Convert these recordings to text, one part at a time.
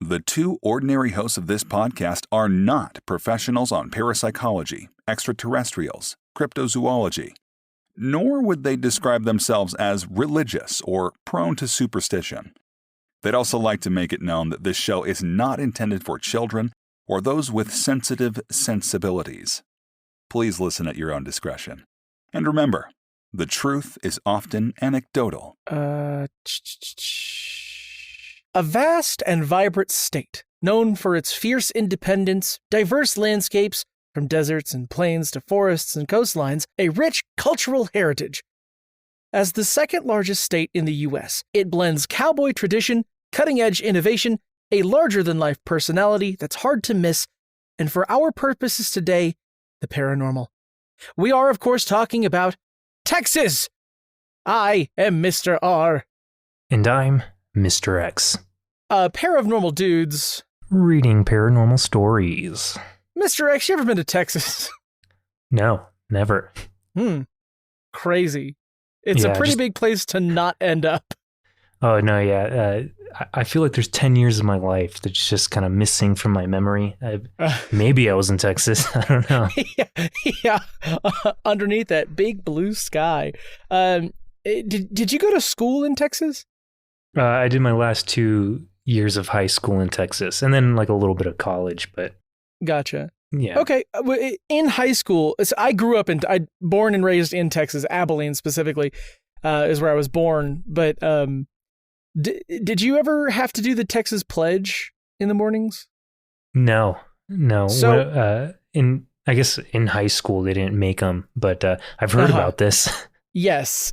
The two ordinary hosts of this podcast are not professionals on parapsychology, extraterrestrials, cryptozoology, nor would they describe themselves as religious or prone to superstition. They'd also like to make it known that this show is not intended for children or those with sensitive sensibilities. Please listen at your own discretion. And remember, the truth is often anecdotal. A vast and vibrant state, known for its fierce independence, diverse landscapes, from deserts and plains to forests and coastlines, a rich cultural heritage. As the second largest state in the U.S., it blends cowboy tradition, cutting-edge innovation, a larger-than-life personality that's hard to miss, and for our purposes today, the paranormal. We are, of course, talking about Texas! I am Mr. R. And I'm Mr. X. A pair of normal dudes. Reading paranormal stories. Mr. X, you ever been to Texas? No, never. Crazy. It's a pretty big place to not end up. Oh, no, yeah. I feel like there's 10 years of my life that's just kind of missing from my memory. Maybe I was in Texas. I don't know. Yeah. Underneath that big blue sky. Did you go to school in Texas? I did my last 2 years of high school in Texas, and then like a little bit of college, but... Gotcha. Yeah. Okay. In high school, I grew up born and raised in Texas, Abilene specifically, is where I was born. But did you ever have to do the Texas Pledge in the mornings? No. So, I guess in high school they didn't make them, but I've heard about this. Yes.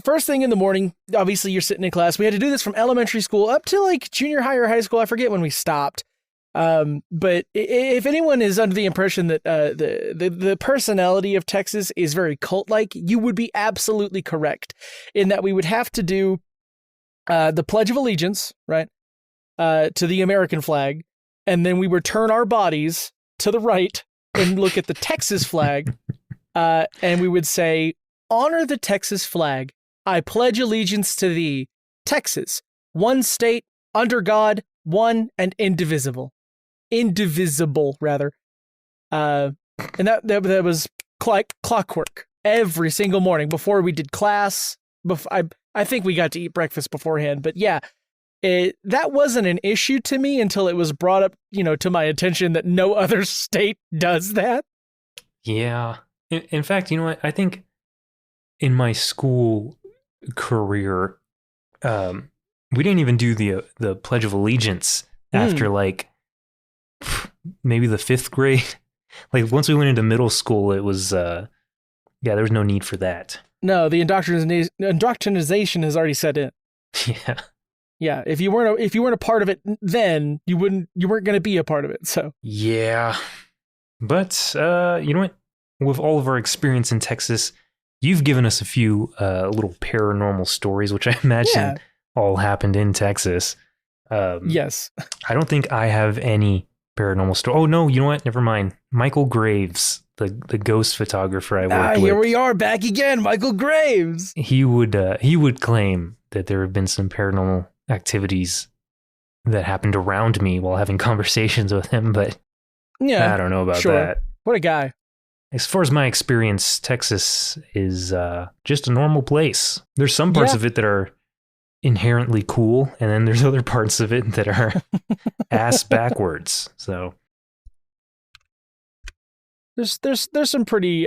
First thing in the morning, obviously you're sitting in class. We had to do this from elementary school up to like junior high or high school. I forget when we stopped. But if anyone is under the impression that the personality of Texas is very cult-like, you would be absolutely correct in that we would have to do the Pledge of Allegiance, right, to the American flag, and then we would turn our bodies to the right and look at the Texas flag, and we would say, "Honor the Texas flag. I pledge allegiance to thee, Texas, one state, under God, one and indivisible." Indivisible, rather. And that was clockwork every single morning before we did class. I think we got to eat breakfast beforehand, but yeah, that wasn't an issue to me until it was brought up, to my attention that no other state does that. Yeah. In fact, you know what? I think in my school career, we didn't even do the Pledge of Allegiance after like maybe the 5th grade. Like once we went into middle school, it was there was no need for that. No, the indoctrination has already set in. Yeah. Yeah, if you weren't a part of it then, you weren't going to be a part of it. So yeah, but you know what? With all of our experience in Texas, you've given us a few little paranormal stories, which I imagine all happened in Texas. Yes. I don't think I have any paranormal story. Oh no, you know what? Never mind. Michael Graves, the ghost photographer I worked with. Here we are back again, Michael Graves. He would claim that there have been some paranormal activities that happened around me while having conversations with him, but I don't know about that. What a guy. As far as my experience, Texas is just a normal place. There's some parts of it that are inherently cool, and then there's other parts of it that are ass backwards. So there's some pretty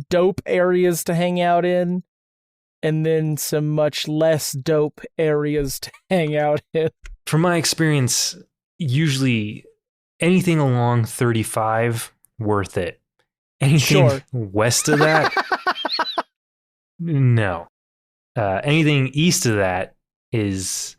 dope areas to hang out in, and then some much less dope areas to hang out in. From my experience, usually anything along 35, worth it. Anything west of that, no. Anything east of that is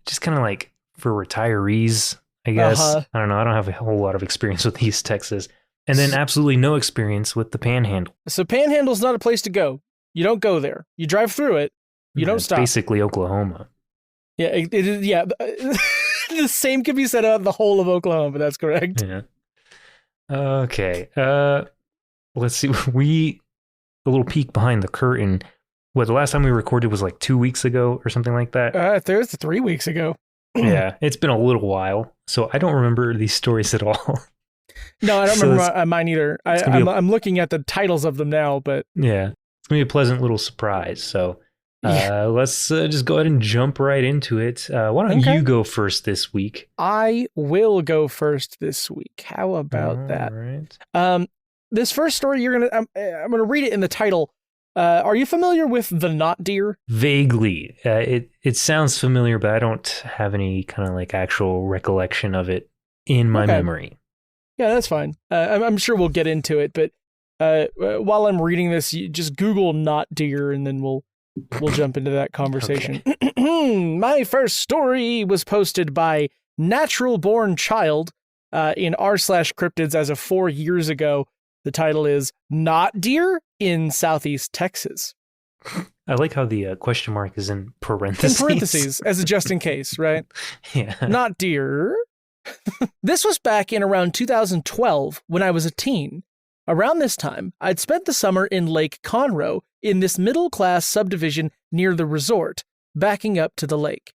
just kind of like for retirees, I guess. I don't know. I don't have a whole lot of experience with East Texas. And then absolutely no experience with the Panhandle. So Panhandle's not a place to go. You don't go there. You drive through it. You don't stop. Basically Oklahoma. Yeah, it is. Yeah. The same could be said about the whole of Oklahoma, but that's correct. Yeah. Okay. Let's see. A little peek behind the curtain. the last time we recorded was like 2 weeks ago or something like that. There's 3 weeks ago. Yeah, it's been a little while, so I don't remember these stories at all. No, I don't remember mine either. I'm looking at the titles of them now, but yeah, it's gonna be a pleasant little surprise. So let's just go ahead and jump right into it. Why don't you go first this week? I will go first this week. How about that? Right. This first story I'm gonna read it in the title. Are you familiar with the knot deer? Vaguely. It sounds familiar, but I don't have any kind of like actual recollection of it in my memory. Yeah, that's fine. I'm sure we'll get into it, but while I'm reading this, you just Google knot deer, and then we'll jump into that conversation. Okay. My first story was posted by Natural Born Child in r/cryptids as of 4 years ago. The title is Knot Deer in Southeast Texas. I like how the question mark is in parentheses. In parentheses, as a just in case, right? Yeah. Knot deer. This was back in around 2012 when I was a teen. Around this time, I'd spent the summer in Lake Conroe in this middle-class subdivision near the resort, backing up to the lake.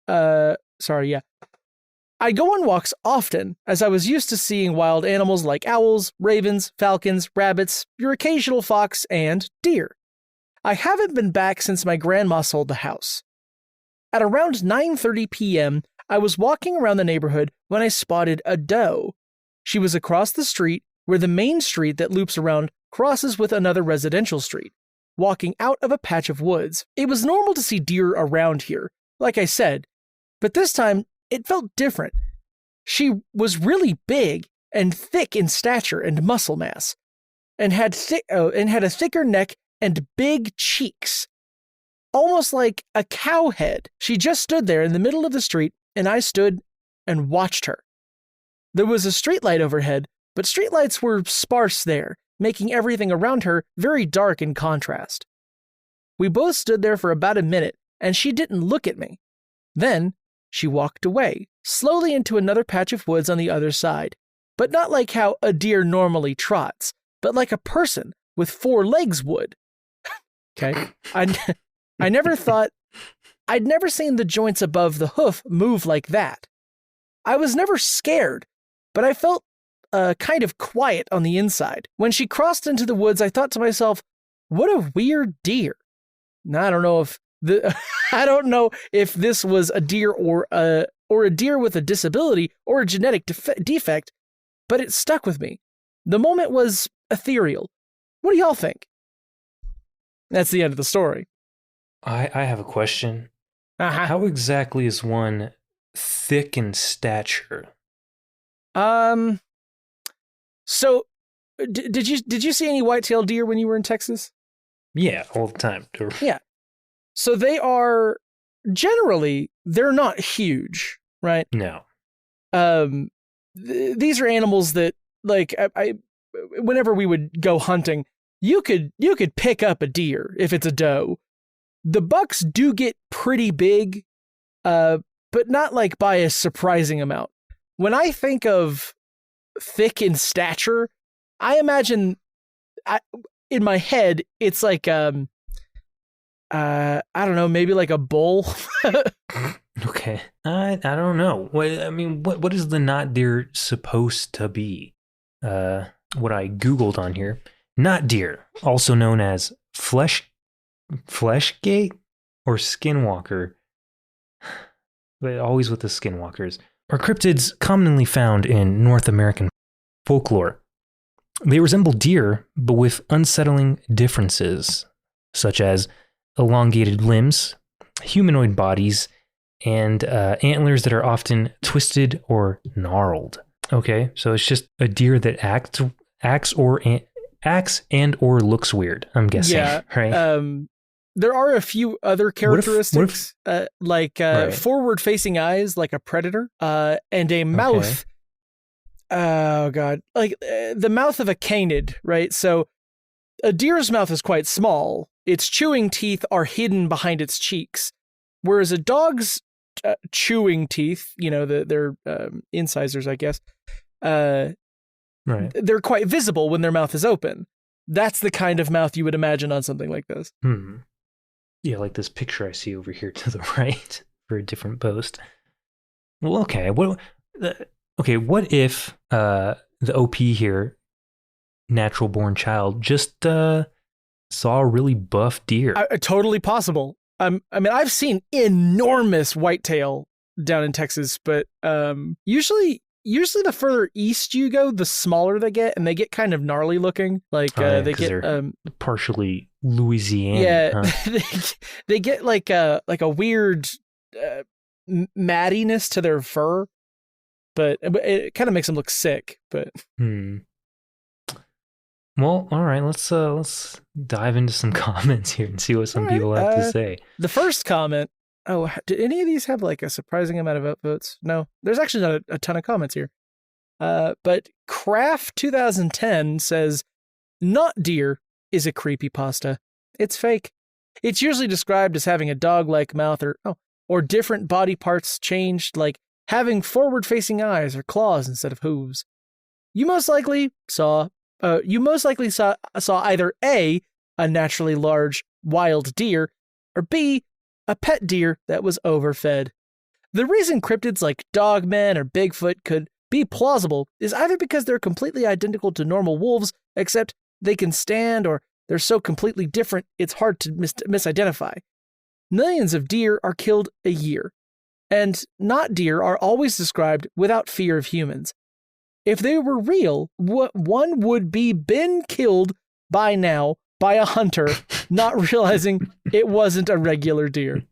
I go on walks often, as I was used to seeing wild animals like owls, ravens, falcons, rabbits, your occasional fox, and deer. I haven't been back since my grandma sold the house. At around 9:30 p.m., I was walking around the neighborhood when I spotted a doe. She was across the street where the main street that loops around crosses with another residential street, walking out of a patch of woods. It was normal to see deer around here, like I said, but this time it felt different. She was really big and thick in stature and muscle mass, and had a thicker neck and big cheeks, almost like a cow head. She just stood there in the middle of the street, and I stood and watched her. There was a streetlight overhead, but streetlights were sparse there, making everything around her very dark in contrast. We both stood there for about a minute, and she didn't look at me. Then she walked away, slowly into another patch of woods on the other side, but not like how a deer normally trots, but like a person with 4 legs would. Okay? I never thought, I'd never seen the joints above the hoof move like that. I was never scared, but I felt kind of quiet on the inside. When she crossed into the woods, I thought to myself, what a weird deer. Now, I don't know if this was a deer or a deer with a disability or a genetic defect, but it stuck with me. The moment was ethereal. What do y'all think? That's the end of the story. I have a question. Uh-huh. How exactly is one thick in stature? So did you see any white-tailed deer when you were in Texas? Yeah, all the time. Yeah. So they are generally, they're not huge, right? No. These are animals that, like, I whenever we would go hunting, you could pick up a deer if it's a doe. The bucks do get pretty big, but not like by a surprising amount. When I think of thick in stature, I imagine in my head it's like I don't know, maybe like a bull. Okay, I don't know. What is the knot deer supposed to be? What I googled on here, knot deer, also known as fleshgate or skinwalker, but always with the skinwalkers, are cryptids commonly found in North American folklore. They resemble deer, but with unsettling differences, such as elongated limbs, humanoid bodies, and antlers that are often twisted or gnarled. Okay, so it's just a deer that acts and or looks weird, I'm guessing. Yeah, right? There are a few other characteristics, like forward-facing eyes, like a predator, and a mouth. Okay. Oh God! Like the mouth of a canid, right? So a deer's mouth is quite small. Its chewing teeth are hidden behind its cheeks, whereas a dog's chewing teeth, their incisors, I guess, they're quite visible when their mouth is open. That's the kind of mouth you would imagine on something like this. Yeah, like this picture I see over here to the right for a different post. Well, okay. What if the OP here, natural born child, just saw a really buff deer? Totally possible. I mean, I've seen enormous whitetail down in Texas, but usually the further east you go, the smaller they get, and they get kind of gnarly looking. Like they get partially Louisiana. Yeah, they get like a weird mattiness to their fur, but it kind of makes them look sick. But well, all right, let's dive into some comments here and see what some people have to say. The first comment. Oh, did any of these have like a surprising amount of upvotes? No, there's actually not a ton of comments here. But Craft 2010 says, "Not deer is a creepypasta. It's fake. It's usually described as having a dog-like mouth or different body parts changed, like having forward-facing eyes or claws instead of hooves. You most likely saw either A, a naturally large wild deer, or B, a pet deer that was overfed. The reason cryptids like dogmen or Bigfoot could be plausible is either because they're completely identical to normal wolves, except they can stand, or they're so completely different it's hard to misidentify. Millions of deer are killed a year, and not deer are always described without fear of humans. If they were real, one would be been killed by now by a hunter, not realizing it wasn't a regular deer."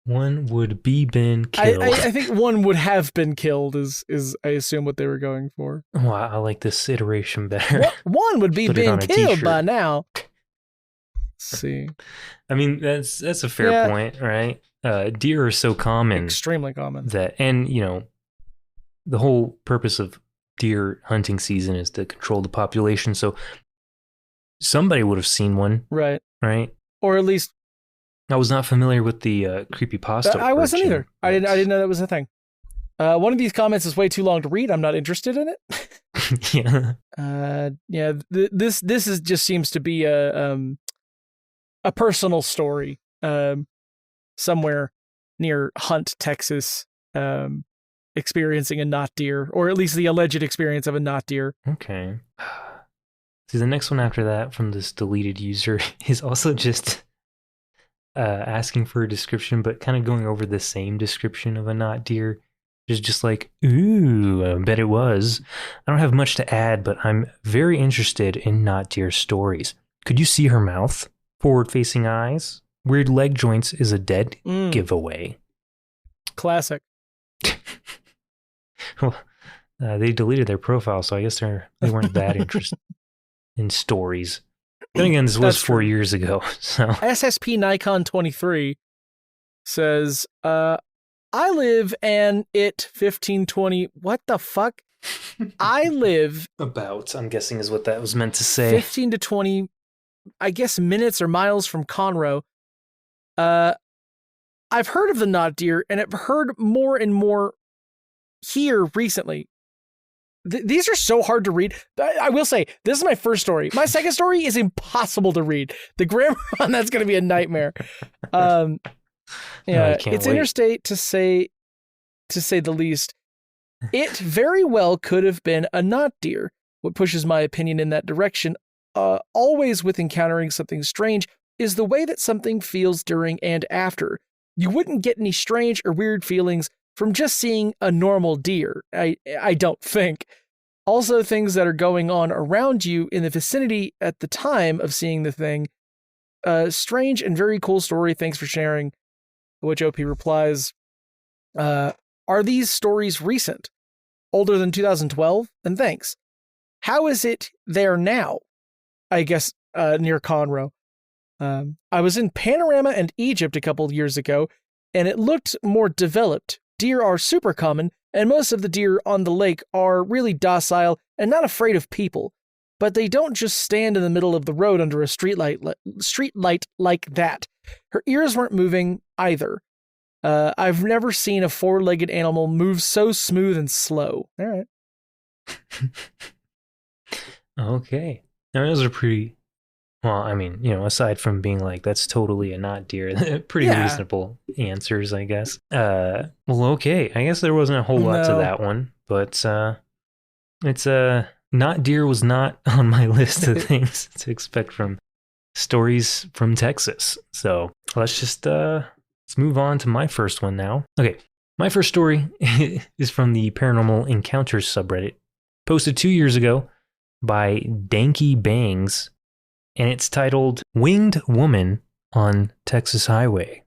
One would be been killed. I think one would have been killed is I assume what they were going for. Wow, I like this iteration better. One would be been killed by now. Let's see. I mean, that's a fair point, right? Deer are so common. Extremely common. And the whole purpose of deer hunting season is to control the population. So somebody would have seen one. Right. Right? Or at least I was not familiar with the creepypasta. I wasn't either. I didn't know that was a thing. One of these comments is way too long to read. I'm not interested in it. Yeah. This just seems to be a personal story somewhere near Hunt, Texas, experiencing a not deer, or at least the alleged experience of a not deer. Okay. See, the next one after that from this deleted user is also just asking for a description, but kind of going over the same description of a not deer. Just like, ooh, I bet it was. I don't have much to add, but I'm very interested in not deer stories. Could you see her mouth? Forward-facing eyes? Weird leg joints is a dead giveaway. Classic. Well, they deleted their profile, so I guess they weren't that interested in stories. Then again, this was 4 years ago. So SSP Nikon 23 says, I live and it 1520. What the fuck? I live I'm guessing is what that was meant to say. 15 to 20, I guess, minutes or miles from Conroe. I've heard of the not deer, and I've heard more and more here recently. These are so hard to read. I will say, this is my first story. My second story is impossible to read. The grammar on that's going to be a nightmare. Yeah, it's interstate to say the least. It very well could have been a not deer. What pushes my opinion in that direction, always with encountering something strange, is the way that something feels during and after. You wouldn't get any strange or weird feelings from just seeing a normal deer, I don't think. Also, things that are going on around you in the vicinity at the time of seeing the thing. Strange and very cool story, thanks for sharing. Which OP replies, are these stories recent? Older than 2012? Then thanks. How is it there now? I guess near Conroe. I was in Panorama and Egypt a couple years ago, and it looked more developed. Deer are super common, and most of the deer on the lake are really docile and not afraid of people. But they don't just stand in the middle of the road under a street light like that. Her ears weren't moving either. I've never seen a four-legged animal move so smooth and slow. All right. Okay. Now, those are pretty Well, I mean, aside from being like, that's totally a not deer, pretty reasonable answers, I guess. Well, okay. I guess there wasn't a whole lot to that one, but it's not deer was not on my list of things to expect from stories from Texas. So let's move on to my first one now. Okay. My first story is from the Paranormal Encounters subreddit, posted 2 years ago by Danky Bangs, and it's titled Winged Woman on Texas Highway.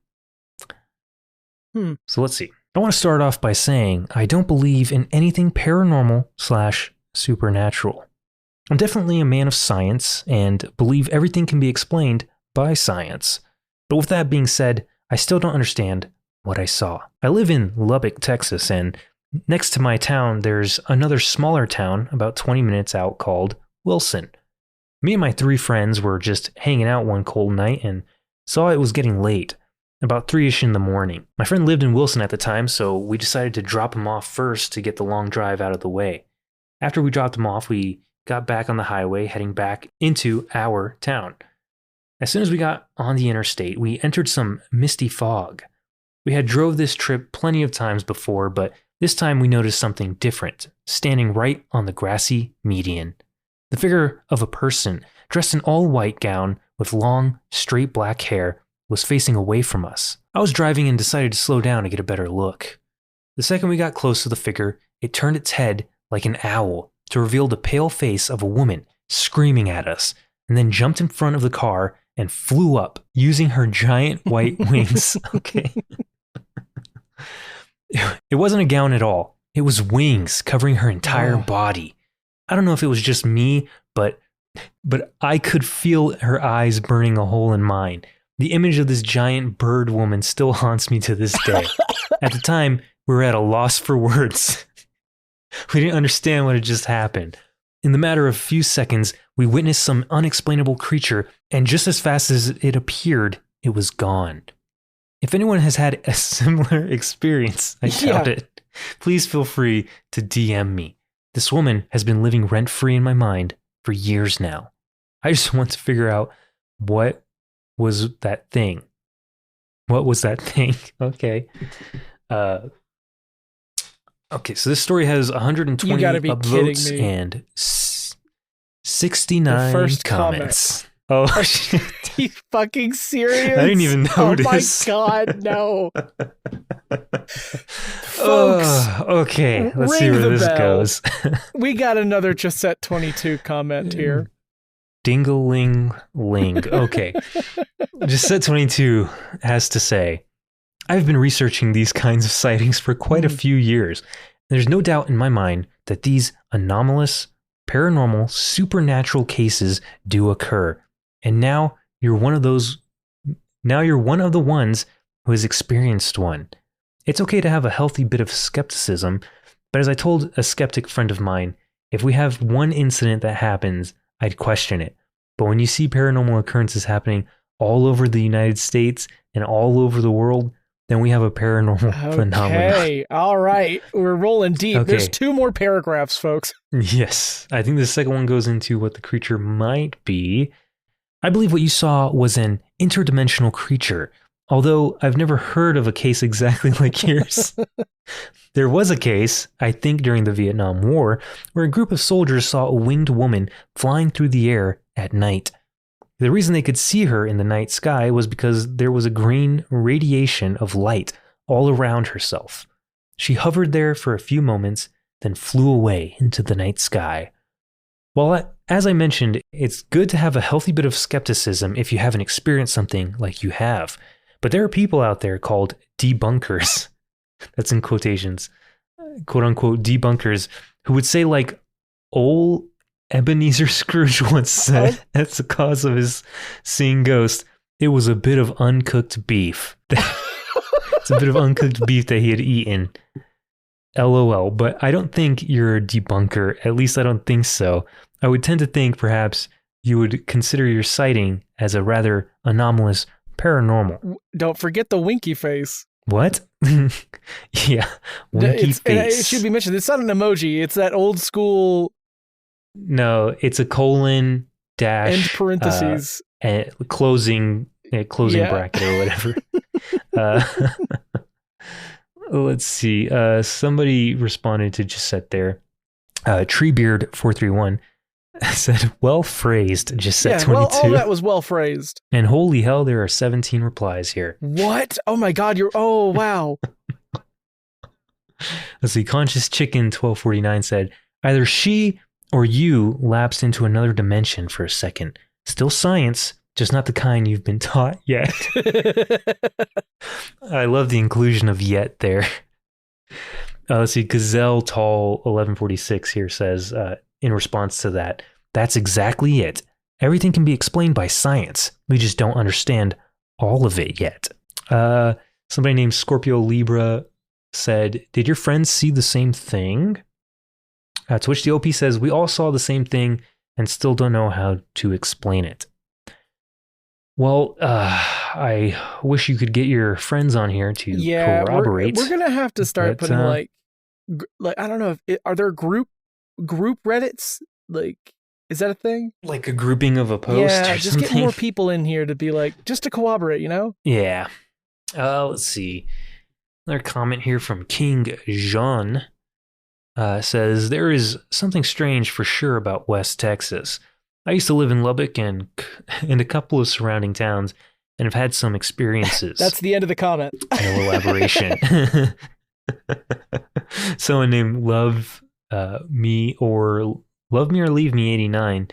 So let's see. I want to start off by saying I don't believe in anything paranormal/supernatural. I'm definitely a man of science and believe everything can be explained by science. But with that being said, I still don't understand what I saw. I live in Lubbock, Texas, and next to my town, there's another smaller town about 20 minutes out called Wilson. Me and my 3 friends were just hanging out one cold night and saw it was getting late, about 3-ish in the morning. My friend lived in Wilson at the time, so we decided to drop him off first to get the long drive out of the way. After we dropped him off, we got back on the highway, heading back into our town. As soon as we got on the interstate, we entered some misty fog. We had drove this trip plenty of times before, but this time we noticed something different, standing right on the grassy median. The figure of a person, dressed in all white gown with long, straight black hair, was facing away from us. I was driving and decided to slow down to get a better look. The second we got close to the figure, it turned its head like an owl to reveal the pale face of a woman screaming at us, and then jumped in front of the car and flew up using her giant white wings. Okay. It wasn't a gown at all. It was wings covering her entire body. I don't know if it was just me, but I could feel her eyes burning a hole in mine. The image of this giant bird woman still haunts me to this day. At the time, we were at a loss for words. We didn't understand what had just happened. In the matter of a few seconds, we witnessed some unexplainable creature, and just as fast as it appeared, it was gone. If anyone has had a similar experience, I doubt it, please feel free to DM me. This woman has been living rent-free in my mind for years now. I just want to figure out what was that thing. What was that thing? Okay. Okay, so this story has 120 upvotes and 69 first comments. Oh, are you fucking serious? I didn't even notice. Oh my God, no. Folks, okay, let's see where this goes. We got another Gisette 22 comment here. Ding-a-ling-ling. Okay. Gisette 22 has to say, I've been researching these kinds of sightings for quite a few years. There's no doubt in my mind that these anomalous, paranormal, supernatural cases do occur. And now you're one of the ones who has experienced one. It's okay to have a healthy bit of skepticism, but as I told a skeptic friend of mine, if we have one incident that happens, I'd question it. But when you see paranormal occurrences happening all over the United States and all over the world, then we have a paranormal phenomenon. Okay, all right. We're rolling deep. Okay. There's 2 more paragraphs, folks. Yes. I think the second one goes into what the creature might be. I believe what you saw was an interdimensional creature, although I've never heard of a case exactly like yours. There was a case, I think during the Vietnam War, where a group of soldiers saw a winged woman flying through the air at night. The reason they could see her in the night sky was because there was a green radiation of light all around herself. She hovered there for a few moments, then flew away into the night sky. Well, as I mentioned, it's good to have a healthy bit of skepticism if you haven't experienced something like you have. But there are people out there called debunkers, that's in quotations, quote unquote debunkers, who would say like old Ebenezer Scrooge once said, that's the cause of his seeing ghosts. It was a bit of uncooked beef. It's a bit of uncooked beef that he had eaten. LOL, but I don't think you're a debunker. At least I don't think so. I would tend to think perhaps you would consider your sighting as a rather anomalous paranormal. Don't forget the winky face. What? Yeah, winky face. It should be mentioned. It's not an emoji. It's that old school. No, it's a colon dash end parentheses and closing bracket or whatever. Let's see. Somebody responded to Gisette there. Treebeard431 said, well phrased, Gisette 22. Well, all that was well phrased. And holy hell, there are 17 replies here. What? Oh my God, oh, wow. Let's see. Conscious Chicken 1249 said, either she or you lapsed into another dimension for a second. Still science, just not the kind you've been taught yet. I love the inclusion of yet there. Let's see. Gazelle Tall 1146 here says, in response to that, that's exactly it. Everything can be explained by science. We just don't understand all of it yet. Somebody named Scorpio Libra said, did your friends see the same thing? To which the OP says, we all saw the same thing and still don't know how to explain it. Well, I wish you could get your friends on here to corroborate. We're gonna have to start putting like I don't know, are there group Reddits? Like, is that a thing? Like a grouping of a post or just something? get more people in here to be like, just to corroborate, you know? Yeah. Let's see. Another comment here from King Jean says, there is something strange for sure about West Texas. I used to live in Lubbock and a couple of surrounding towns and have had some experiences. That's the end of the comment. No elaboration. Someone named Love Me or Leave Me 89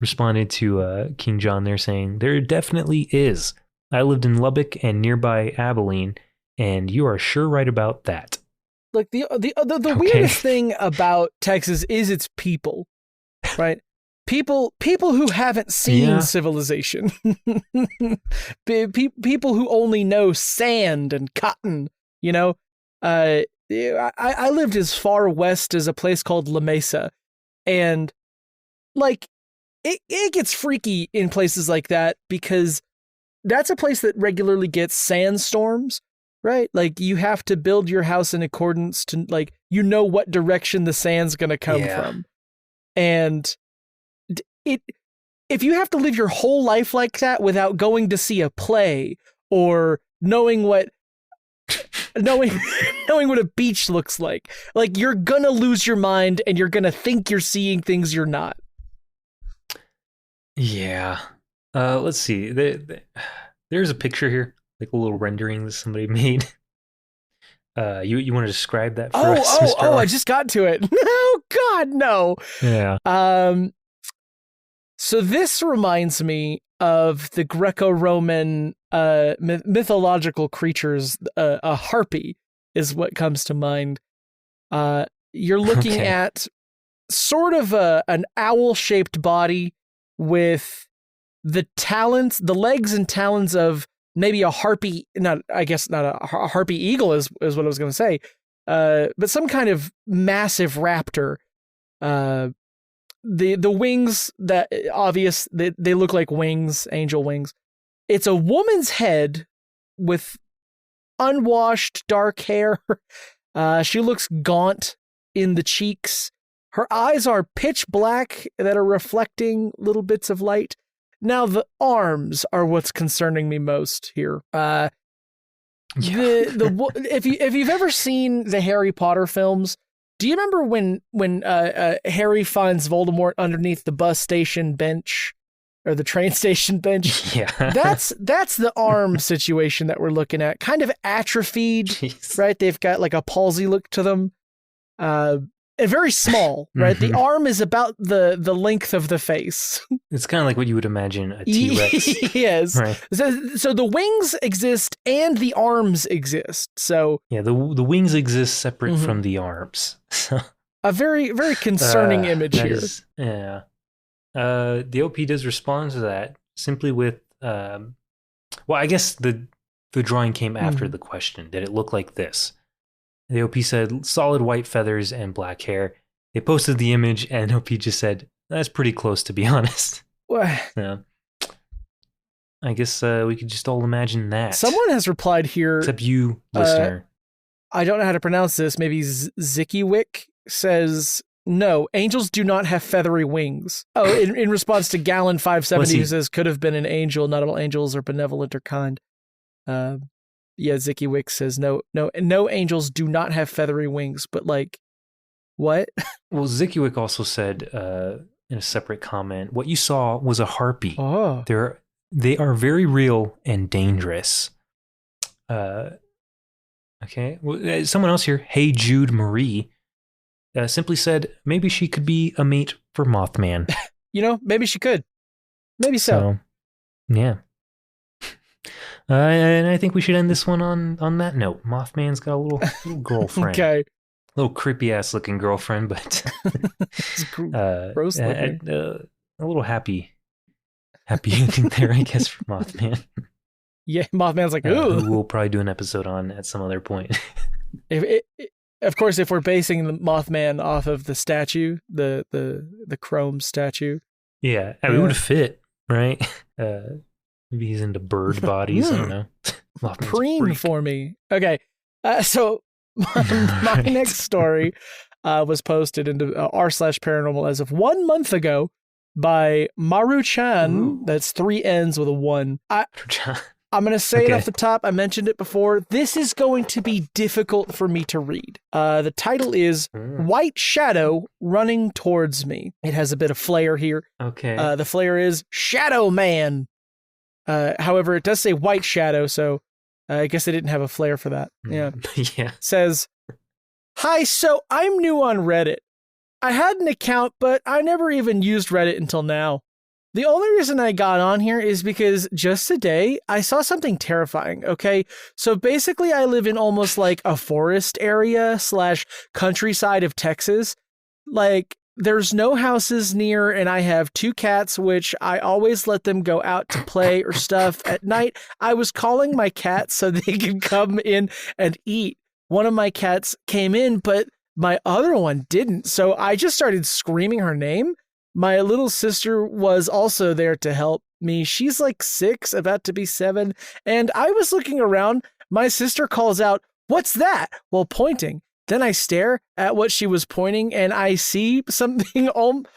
responded to King John there saying, there definitely is. I lived in Lubbock and nearby Abilene, and you are sure right about that. Like the weirdest thing about Texas is its people, right? People who haven't seen civilization, people who only know sand and cotton. You know, I lived as far west as a place called La Mesa, and like it gets freaky in places like that because that's a place that regularly gets sandstorms. Right? Like you have to build your house in accordance to like, you know what direction the sand's going to come from. And if you have to live your whole life like that without going to see a play or knowing what a beach looks like you're going to lose your mind and you're going to think you're seeing things you're not. Yeah. Let's see. There's a picture here. Like a little rendering that somebody made. You want to describe that for us, Mr. R? I just got to it. No, God, no. Yeah. So this reminds me of the Greco-Roman mythological creatures. A harpy is what comes to mind. You're looking at sort of an owl-shaped body with the legs and talons of maybe a harpy, not a harpy eagle is what I was going to say, but some kind of massive raptor. The wings that they look like wings, angel wings. It's a woman's head with unwashed dark hair. She looks gaunt in the cheeks. Her eyes are pitch black that are reflecting little bits of light. Now, the arms are what's concerning me most here. If you've ever seen the Harry Potter films, do you remember when Harry finds Voldemort underneath the bus station bench or the train station bench? Yeah, that's the arm situation that we're looking at. Kind of atrophied, Jeez. Right? They've got like a palsy look to them. And very small, right? Mm-hmm. The arm is about the length of the face. It's kind of like what you would imagine a T-Rex. Yes. Right. So the wings exist and the arms exist. So yeah, the wings exist separate from the arms. A very, very concerning image here. Yeah. The OP does respond to that simply with, well, I guess the drawing came after the question. Did it look like this? The OP said solid white feathers and black hair. They posted the image and OP just said, that's pretty close to be honest. So, I guess we could just all imagine that. Someone has replied here. Except you, listener. I don't know how to pronounce this. Maybe Zickywick says, no, angels do not have feathery wings. Oh, in response to Gallon 570, who says, could have been an angel. Not all angels are benevolent or kind. Yeah, Zicky Wick says, no angels do not have feathery wings, but like, what? Well, Zicky Wick also said in a separate comment, what you saw was a harpy. Oh. They are very real and dangerous. Okay. Well, someone else here, Hey Jude Marie, simply said maybe she could be a mate for Mothman. Maybe she could. Maybe so. Yeah. And I think we should end this one on that note. Mothman's got a little girlfriend. Okay. A little creepy ass looking girlfriend, but gross looking. A little happy ending there, I guess, for Mothman. Yeah, Mothman's like, ooh. We'll probably do an episode on at some other point. Of course, if we're basing the Mothman off of the statue, the chrome statue. Yeah, I mean, it would fit, right? Maybe he's into bird bodies. I don't know. Preen for me. Okay, so my next story was posted into r/paranormal as of 1 month ago by Maru-chan. That's 3 N's with a 1. I'm going to say it off the top. I mentioned it before. This is going to be difficult for me to read. The title is White Shadow Running Towards Me. It has a bit of flair here. Okay. The flair is Shadow Man. However, it does say White Shadow, so I guess they didn't have a flair for that. Yeah. Yeah. Says, hi, so I'm new on Reddit. I had an account, but I never even used Reddit until now. The only reason I got on here is because just today I saw something terrifying, okay? So basically I live in almost like a forest area / countryside of Texas. Like there's no houses near and I have 2 cats, which I always let them go out to play or stuff at night. I was calling my cats so they could come in and eat. One of my cats came in, but my other one didn't. So I just started screaming her name. My little sister was also there to help me. She's like 6, about to be 7. And I was looking around. My sister calls out, "What's that?" while pointing. Then I stare at what she was pointing and I see something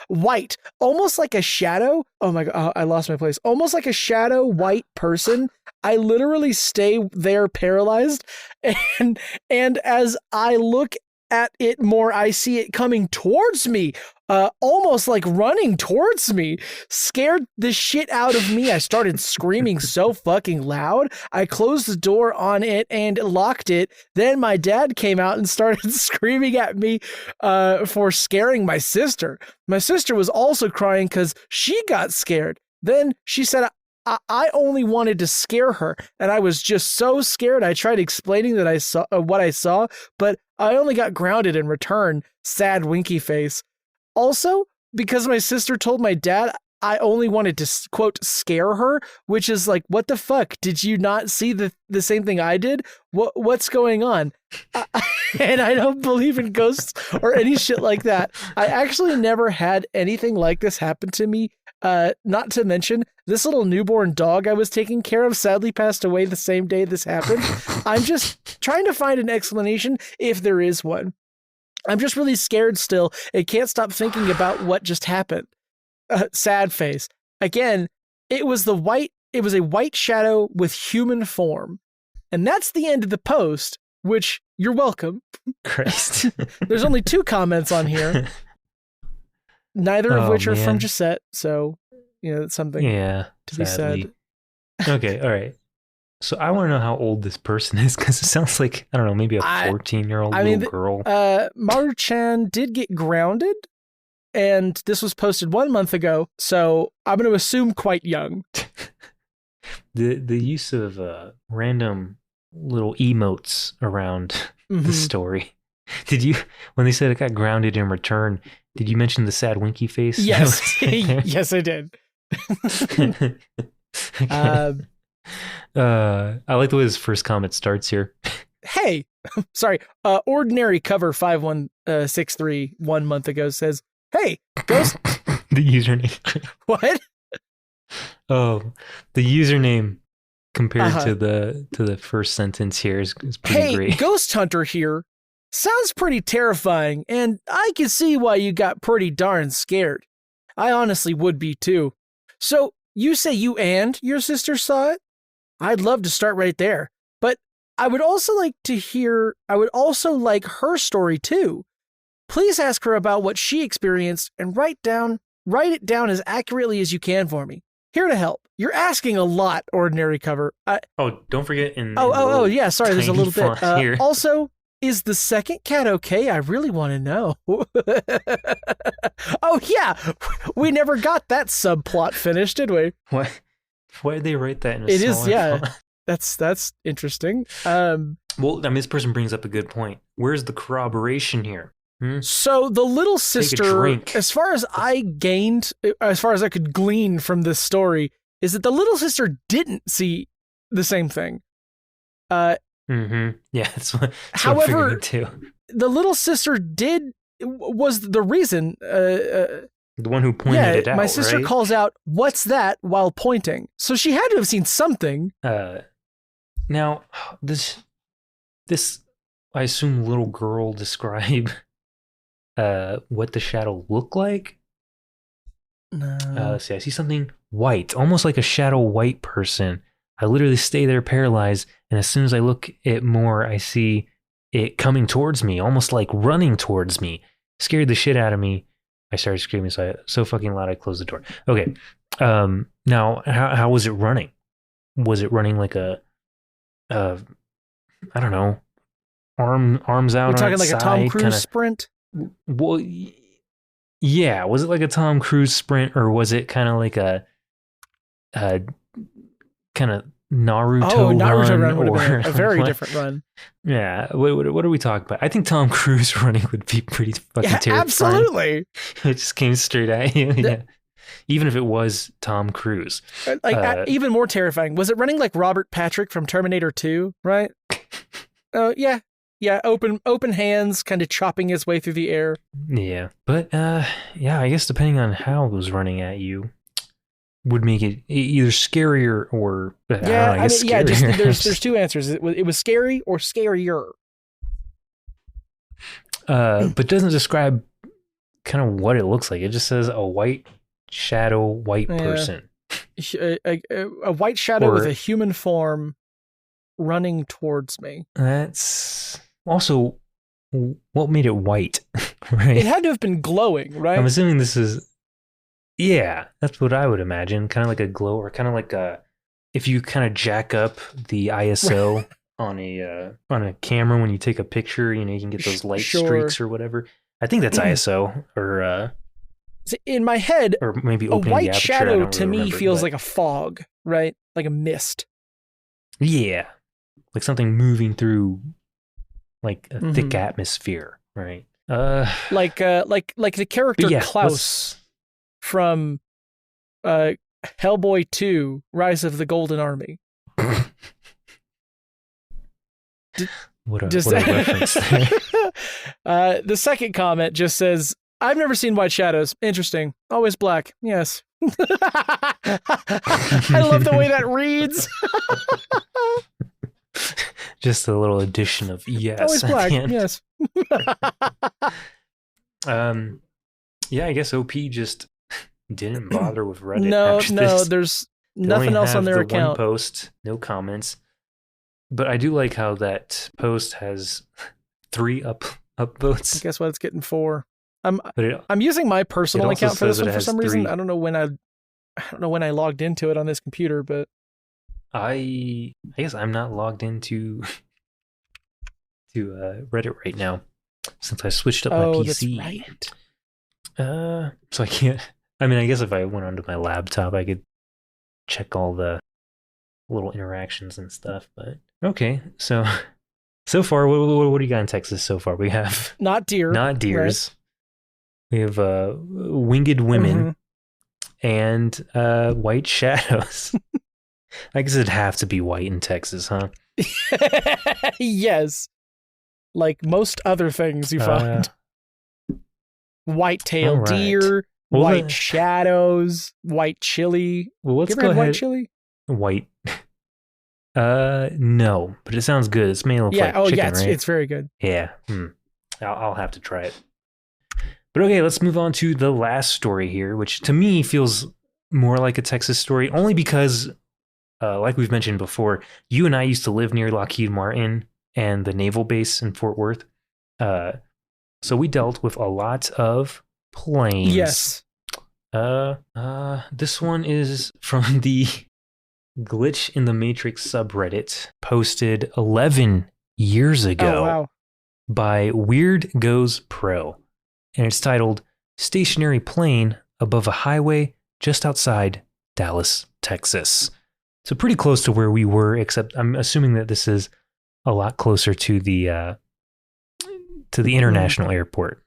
white, almost like a shadow. Oh my God, I lost my place. Almost like a shadow white person. I literally stay there paralyzed. And as I look at it more, I see it coming towards me, almost like running towards me. Scared the shit out of me. I started screaming so fucking loud. I closed the door on it and locked it. Then my dad came out and started screaming at me for scaring my sister. My sister was also crying because she got scared. Then she said, I only wanted to scare her, and I was just so scared. I tried explaining that I saw what I saw, but I only got grounded in return. Sad winky face. Also, because my sister told my dad I only wanted to, quote, scare her, which is like, what the fuck? Did you not see the same thing I did? What's going on? And I don't believe in ghosts or any shit like that. I actually never had anything like this happen to me. Not to mention, this little newborn dog I was taking care of sadly passed away the same day this happened. I'm just trying to find an explanation if there is one. I'm just really scared still and can't stop thinking about what just happened. Sad face. Again, it was a white shadow with human form. And that's the end of the post, which you're welcome. Christ. There's only 2 comments on here. Neither of which are from Gisette, so it's something to be said. Okay, all right. So I want to know how old this person is because it sounds like, I don't know, maybe a 14-year-old girl. Maru-chan did get grounded, and this was posted 1 month ago, so I'm going to assume quite young. The use of random little emotes around the story. Did you, when they said it got grounded in return, did you mention the sad winky face? Yes. Yes, I did. I like the way this first comment starts here. Hey, sorry. Ordinary cover 5163 1 month ago says, "Hey, ghost." The username. What? Oh, the username compared to the first sentence here is pretty great. Ghost Hunter here. Sounds pretty terrifying, and I can see why you got pretty darn scared. I honestly would be too. So, you say you and your sister saw it? I'd love to start right there. But I would also like her story too. Please ask her about what she experienced and write it down as accurately as you can for me. Here to help. You're asking a lot, Ordinary Cover. Don't forget yeah, sorry, there's a little bit. Here. Also, is the second cat okay? I really want to know. Oh, yeah. We never got that subplot finished, did we? What? Why did they write that in a It is, yeah. font? That's interesting. Well, I mean, this person brings up a good point. Where's the corroboration here? So the little sister, as far as I could glean from this story, is that the little sister didn't see the same thing. Yeah, that's what however, I'm too. The little sister was the reason. The one who pointed it out. My sister right? calls out, "What's that?" while pointing. So she had to have seen something. Now, this I assume little girl describe what the shadow looked like. No. See, I see something white, almost like a shadow white person. I literally stay there paralyzed, and as soon as I look at more, I see it coming towards me, almost like running towards me. Scared the shit out of me. I started screaming so fucking loud I closed the door. Okay. Now, how was it running? Was it running like I don't know, arms out? We're talking on like its a Tom side, Cruise sprint? Well, yeah. Was it like a Tom Cruise sprint, or was it kind of like a kind of Naruto run would or have been a very different run. Yeah. What are we talking about? I think Tom Cruise running would be pretty fucking terrifying. Absolutely. It just came straight at you. Yeah. Even if it was Tom Cruise. Even more terrifying. Was it running like Robert Patrick from Terminator 2, right? Oh, yeah. Yeah, open hands, kind of chopping his way through the air. Yeah. But yeah, I guess depending on how it was running at you would make it either scarier or scarier. There's two answers. It was scary or scarier. But doesn't describe kind of what it looks like. It just says a white shadow, person. A white shadow with a human form running towards me. That's also what made it white, right? It had to have been glowing, right? I'm assuming this is. Yeah, that's what I would imagine. Kind of like a glow, or kind of like if you kind of jack up the ISO on a camera when you take a picture, you can get those light streaks or whatever. I think that's ISO, or in my head, or maybe a white the aperture, shadow to me feels like a fog, right? Like a mist. Yeah, like something moving through, like a thick atmosphere, right? Like the character Klaus from Hellboy 2: Rise of the Golden Army. What a reference there. The second comment just says, "I've never seen white shadows. Interesting. Always black. Yes." I love the way that reads. Just a little addition of yes. Always black. Yes. Yeah, I guess OP just didn't bother with Reddit. No, there's nothing else on their account. One post, no comments. But I do like how that post has 3 upvotes. I guess what it's getting 4. I'm using my personal account for this one for some reason. I don't know when I logged into it on this computer, but I guess I'm not logged into Reddit right now since I switched up my PC. That's right. So I can't. I mean, I guess if I went onto my laptop, I could check all the little interactions and stuff. But okay, so far, what do you got in Texas so far? We have not deers. Right. We have winged women and white shadows. I guess it'd have to be white in Texas, huh? Yes. Like most other things you find. White-tailed deer, white shadows, white chili. Well, let's go ahead. White chili? White. No, but it sounds good. It's made of like chicken, right? It's very good. Yeah. I'll have to try it. But okay, let's move on to the last story here, which to me feels more like a Texas story, only because, like we've mentioned before, you and I used to live near Lockheed Martin and the naval base in Fort Worth. So we dealt with a lot of planes. Yes. This one is from the Glitch in the Matrix subreddit, posted 11 years ago Oh, wow. by Weird Goes Pro. And it's titled Stationary Plane Above a Highway Just Outside Dallas, Texas. So pretty close to where we were, except I'm assuming that this is a lot closer to the international airport.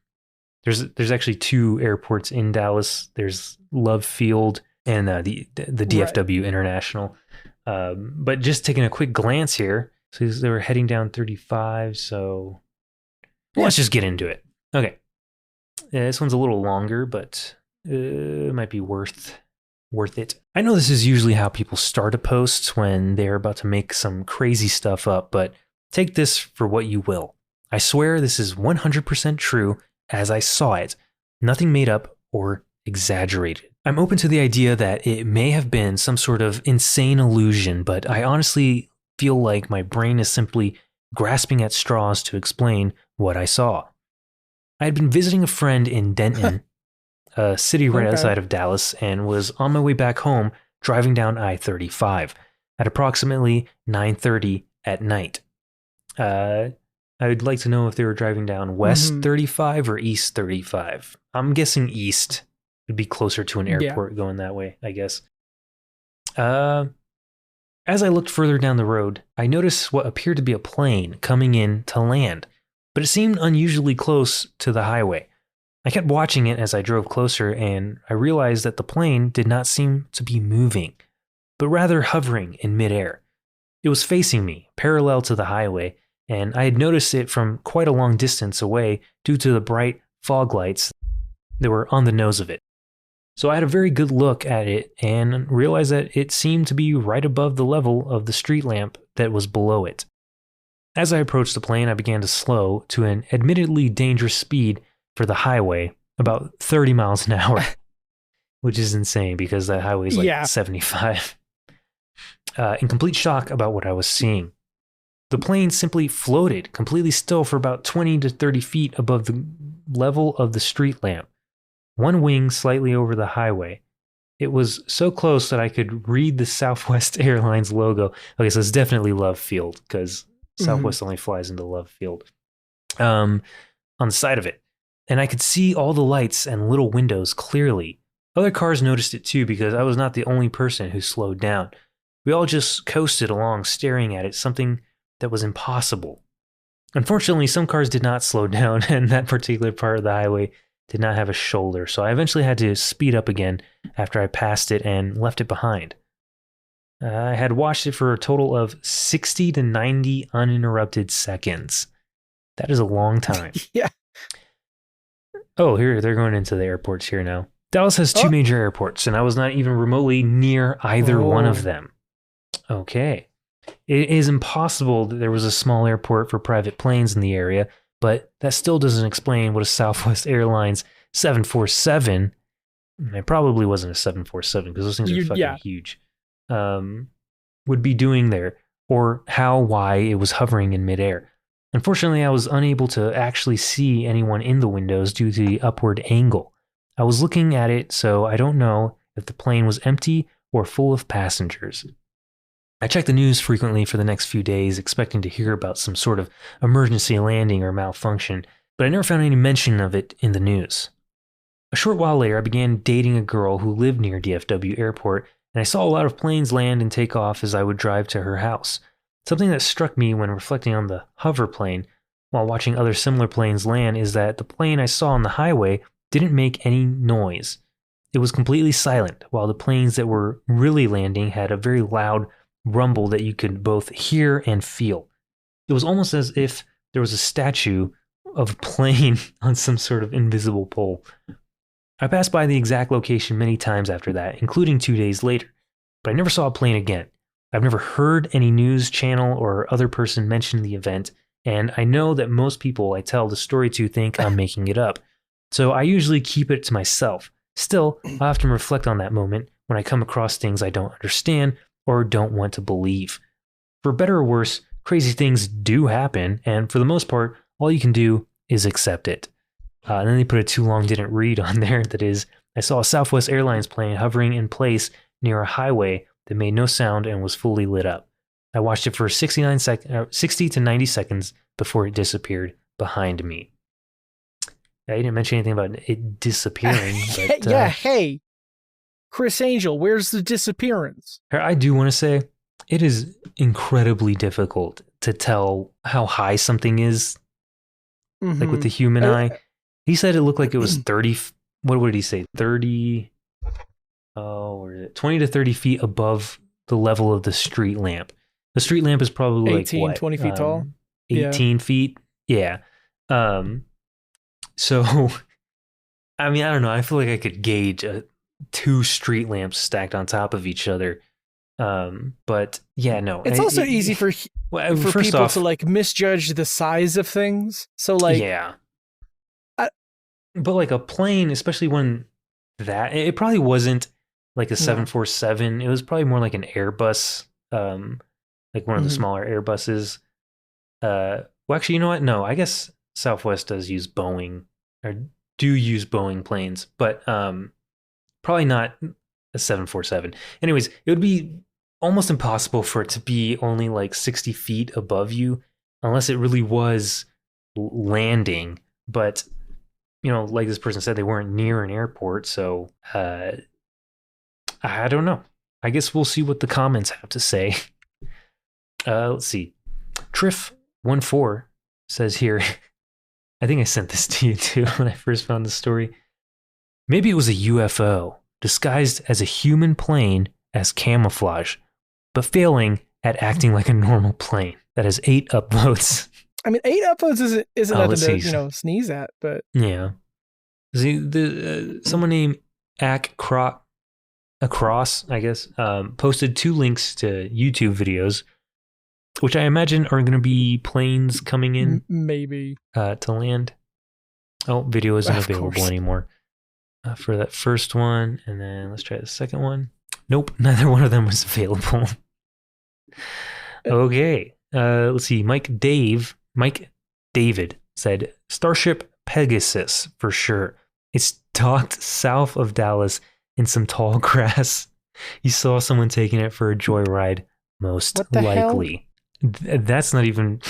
There's actually 2 airports in Dallas. There's Love Field and the DFW right. International. But just taking a quick glance here, so they were heading down 35. So let's just get into it. Okay. This one's a little longer, but it might be worth it. I know this is usually how people start a post when they're about to make some crazy stuff up, but take this for what you will. I swear this is 100% true as I saw it. Nothing made up or exaggerated. I'm open to the idea that it may have been some sort of insane illusion, but I honestly feel like my brain is simply grasping at straws to explain what I saw. I had been visiting a friend in Denton, a city right outside of Dallas, and was on my way back home driving down I-35 at approximately 9:30 at night. I would like to know if they were driving down West 35 or East 35. I'm guessing East would be closer to an airport going that way, I guess. As I looked further down the road, I noticed what appeared to be a plane coming in to land, but it seemed unusually close to the highway. I kept watching it as I drove closer, and I realized that the plane did not seem to be moving, but rather hovering in midair. It was facing me, parallel to the highway, and I had noticed it from quite a long distance away due to the bright fog lights that were on the nose of it. So I had a very good look at it and realized that it seemed to be right above the level of the street lamp that was below it. As I approached the plane, I began to slow to an admittedly dangerous speed for the highway, about 30 miles an hour, which is insane because that highway is like 75. In complete shock about what I was seeing. The plane simply floated completely still for about 20 to 30 feet above the level of the street lamp, one wing slightly over the highway. It was so close that I could read the Southwest Airlines logo. Okay, so it's definitely Love Field because Southwest only flies into Love Field. On the side of it. And I could see all the lights and little windows clearly. Other cars noticed it too because I was not the only person who slowed down. We all just coasted along staring at it, something that was impossible. Unfortunately, some cars did not slow down, and that particular part of the highway did not have a shoulder, so I eventually had to speed up again after I passed it and left it behind. I had watched it for a total of 60 to 90 uninterrupted seconds. That is a long time. Yeah. Oh, here, they're going into the airports here now. Dallas has 2 major airports, and I was not even remotely near either one of them. Okay. It is impossible that there was a small airport for private planes in the area, but that still doesn't explain what a Southwest Airlines 747, it probably wasn't a 747 because those things are fucking huge, would be doing there, or why it was hovering in midair. Unfortunately, I was unable to actually see anyone in the windows due to the upward angle. I was looking at it, so I don't know if the plane was empty or full of passengers. I checked the news frequently for the next few days, expecting to hear about some sort of emergency landing or malfunction, but I never found any mention of it in the news. A short while later, I began dating a girl who lived near DFW Airport, and I saw a lot of planes land and take off as I would drive to her house. Something that struck me when reflecting on the hover plane while watching other similar planes land is that the plane I saw on the highway didn't make any noise. It was completely silent, while the planes that were really landing had a very loud rumble that you could both hear and feel. It was almost as if there was a statue of a plane on some sort of invisible pole. I passed by the exact location many times after that, including 2 days later, but I never saw a plane again. I've never heard any news channel or other person mention the event, and I know that most people I tell the story to think I'm making it up. So I usually keep it to myself. Still, I often reflect on that moment when I come across things I don't understand or don't want to believe. For better or worse, crazy things do happen, and for the most part, all you can do is accept it. And then they put a too long didn't read on there. That is, I saw a Southwest Airlines plane hovering in place near a highway that made no sound and was fully lit up. I watched it for 60 to 90 seconds before it disappeared behind me. I didn't mention anything about it disappearing. But, yeah, hey, Chris Angel, where's the disappearance? I do want to say it is incredibly difficult to tell how high something is, like with the human eye. He said it looked like it was 30. What did he say? 30. Oh, where is it? 20 to 30 feet above the level of the street lamp. The street lamp is probably 18, like what? 20 feet tall. 18 feet. Yeah. So, I mean, I don't know. I feel like I could gauge two street lamps stacked on top of each other. But yeah, no. It's also easy for people to like misjudge the size of things. So like, yeah. But like a plane, especially when it probably wasn't like a 747. It was probably more like an Airbus, like one of the smaller Airbuses. Well, actually, you know what? No, I guess Southwest does use Boeing or do use Boeing planes, but probably not a 747. Anyways, it would be almost impossible for it to be only like 60 feet above you unless it really was landing. But you know, like this person said, they weren't near an airport, so I don't know. I guess we'll see what the comments have to say. Let's see. Triff14 says here, I think I sent this to you too when I first found the story. Maybe it was a UFO disguised as a human plane as camouflage, but failing at acting like a normal plane. That has 8 upvotes. I mean, 8 upvotes isn't nothing to sneeze at, but yeah. See, someone named Across, I guess, posted 2 links to YouTube videos, which I imagine are going to be planes coming in, maybe to land. Oh, video isn't available anymore for that first one, and then let's try the second one. Nope, neither one of them was available. Okay, let's see. Mike David said Starship Pegasus for sure. It's docked south of Dallas in some tall grass. You saw someone taking it for a joyride, most likely. That's not even.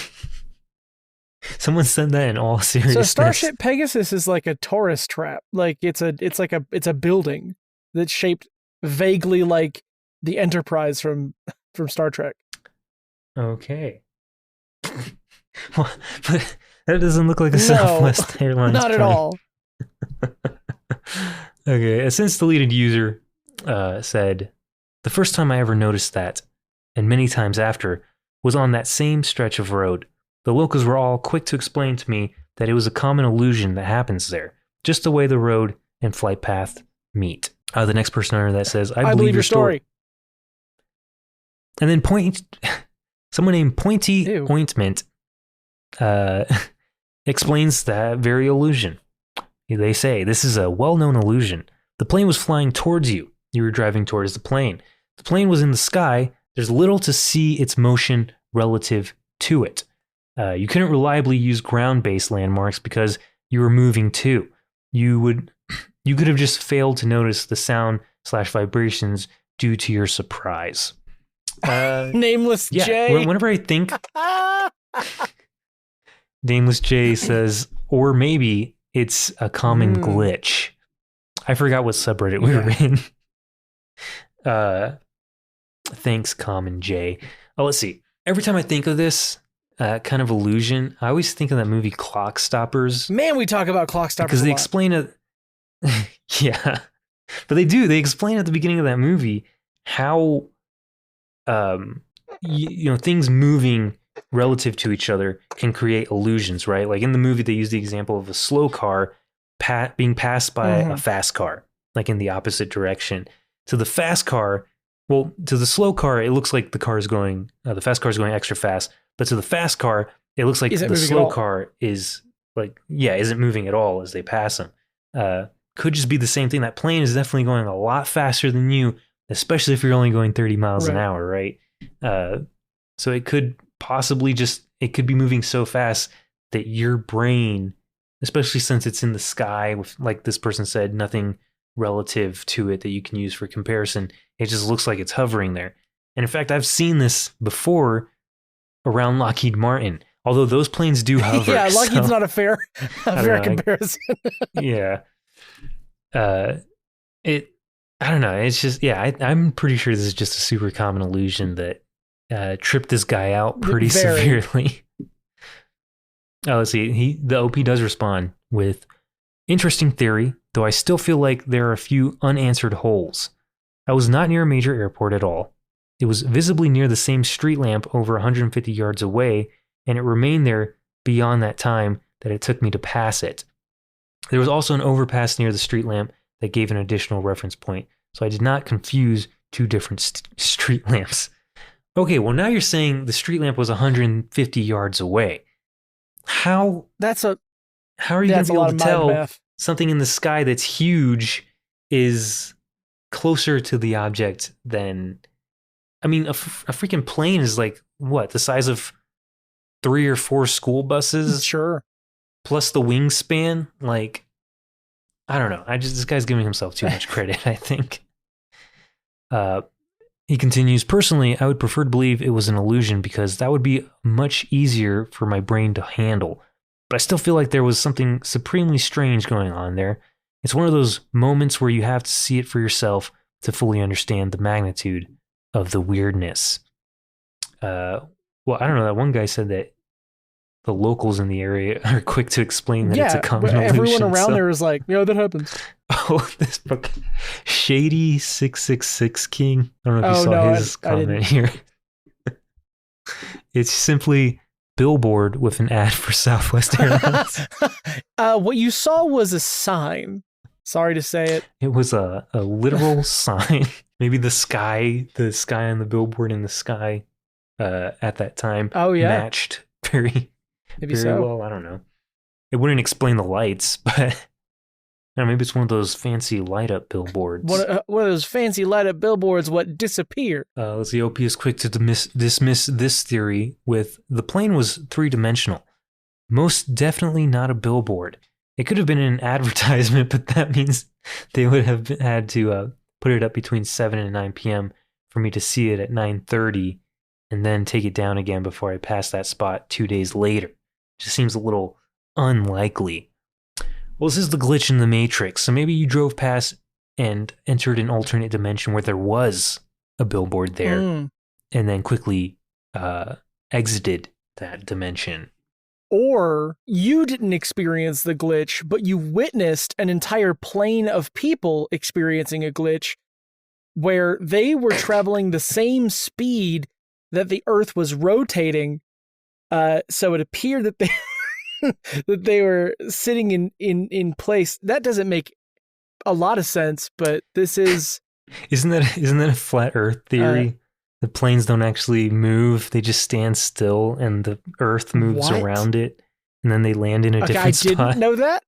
Someone said that in all seriousness. So Starship Pegasus is like a tourist trap. Like it's a building that's shaped vaguely like the Enterprise from Star Trek. Okay. Well, but that doesn't look like a Southwest Airlines. Not at all. Okay, a since deleted user said, the first time I ever noticed that, and many times after, was on that same stretch of road. The locals were all quick to explain to me that it was a common illusion that happens there, just the way the road and flight path meet. The next person under that says, I believe your story. And then someone named Pointy Ointment explains that very illusion. They say, this is a well-known illusion. The plane was flying towards you. You were driving towards the plane. The plane was in the sky. There's little to see its motion relative to it. You couldn't reliably use ground-based landmarks because you were moving too. You could have just failed to notice the sound/vibrations due to your surprise. Nameless J. Whenever I think, Nameless J says, or maybe it's a common glitch. I forgot what subreddit we were in. Thanks, Common J. Oh, let's see. Every time I think of this kind of illusion, I always think of that movie Clock Stoppers. Man, we talk about Clock Stoppers because they explain it. Yeah, but they do. They explain at the beginning of that movie how, things moving relative to each other can create illusions, right? Like in the movie, they use the example of a slow car being passed by a fast car, like in the opposite direction. To the fast car, to the slow car, it looks like the fast car is going extra fast. But to the fast car, It looks like Isn't the moving at slow all. car is isn't moving at all as they pass him. Could just be the same thing. That plane is definitely going a lot faster than you, especially if you're only going 30 miles an Right. hour, right? So it could possibly it could be moving so fast that your brain, especially since it's in the sky with, like this person said, nothing relative to it that you can use for comparison, it just looks like it's hovering there. And in fact, I've seen this before around Lockheed Martin, although those planes do hover. Yeah, Lockheed's not a fair know, comparison. Yeah. I don't know. It's just, I'm pretty sure this is just a super common illusion that tripped this guy out pretty Very. severely. Oh, let's see. The OP does respond with interesting theory, though I still feel like there are a few unanswered holes. I was not near a major airport at all. It was visibly near the same street lamp over 150 yards away, and it remained there beyond that time that it took me to pass it. There was also an overpass near the street lamp that gave an additional reference point, so I did not confuse two different street lamps. Okay, well now you're saying the street lamp was 150 yards away. How are you going to be able to tell math. something in the sky that's huge is closer to the object than... I mean, a freaking plane is like, what, the size of 3 or 4 school buses? Sure. Plus the wingspan? Like, I don't know. This guy's giving himself too much credit, I think. He continues, personally, I would prefer to believe it was an illusion because that would be much easier for my brain to handle. But I still feel like there was something supremely strange going on there. It's one of those moments where you have to see it for yourself to fully understand the magnitude of the weirdness. Well, I don't know. That one guy said that the locals in the area are quick to explain that it's a common illusion. Everyone around there is like, that happens. Oh, this book, Shady 666 King. I don't know if you saw his comment here. It's simply billboard with an ad for Southwest Airlines. What you saw was a sign. Sorry to say it. It was a literal sign. Maybe the sky on the billboard in the sky at that time matched very well. I don't know. It wouldn't explain the lights, but maybe it's one of those fancy light up billboards. One of those fancy light up billboards what disappear. Let's see. OP is quick to dismiss this theory with the plane was 3-dimensional. Most definitely not a billboard. It could have been an advertisement, but that means they would have had to put it up between 7 and 9 p.m. for me to see it at 9:30 and then take it down again before I pass that spot 2 days later. Just seems a little unlikely. Well, this is the glitch in the Matrix. So maybe you drove past and entered an alternate dimension where there was a billboard there and then quickly exited that dimension. Or you didn't experience the glitch, but you witnessed an entire plane of people experiencing a glitch where they were traveling the same speed that the Earth was rotating. So it appeared that they were sitting in place. That doesn't make a lot of sense, but this is... Isn't that a flat Earth theory? The planes don't actually move. They just stand still and the Earth moves around it. And then they land in a different spot. I didn't know that.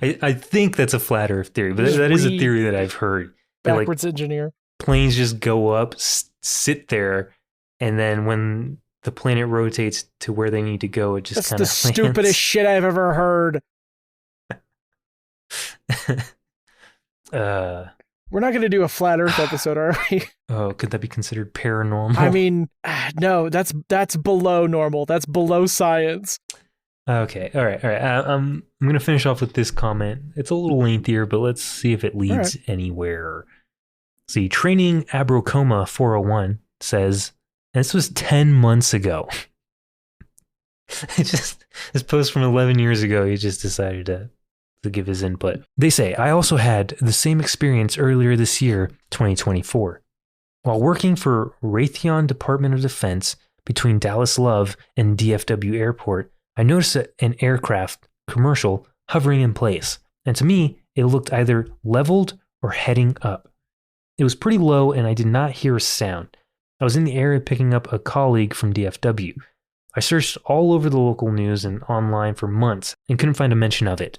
I think that's a flat Earth theory, but that is a theory that I've heard. Backwards engineer. Planes just go up, sit there, and then when the planet rotates to where they need to go, it just kind of That's the stupidest shit I've ever heard. We're not going to do a flat Earth episode, are we? Oh, could that be considered paranormal? I mean, no, that's below normal. That's below science. Okay, all right. I'm going to finish off with this comment. It's a little lengthier, but let's see if it leads anywhere. See, Training Abrocoma 401 says, and this was 10 months ago. This post from 11 years ago, he just decided to give his input. They say, I also had the same experience earlier this year, 2024. While working for Raytheon Department of Defense between Dallas Love and DFW Airport, I noticed an aircraft, commercial, hovering in place. And to me, it looked either leveled or heading up. It was pretty low and I did not hear a sound. I was in the area picking up a colleague from DFW. I searched all over the local news and online for months and couldn't find a mention of it.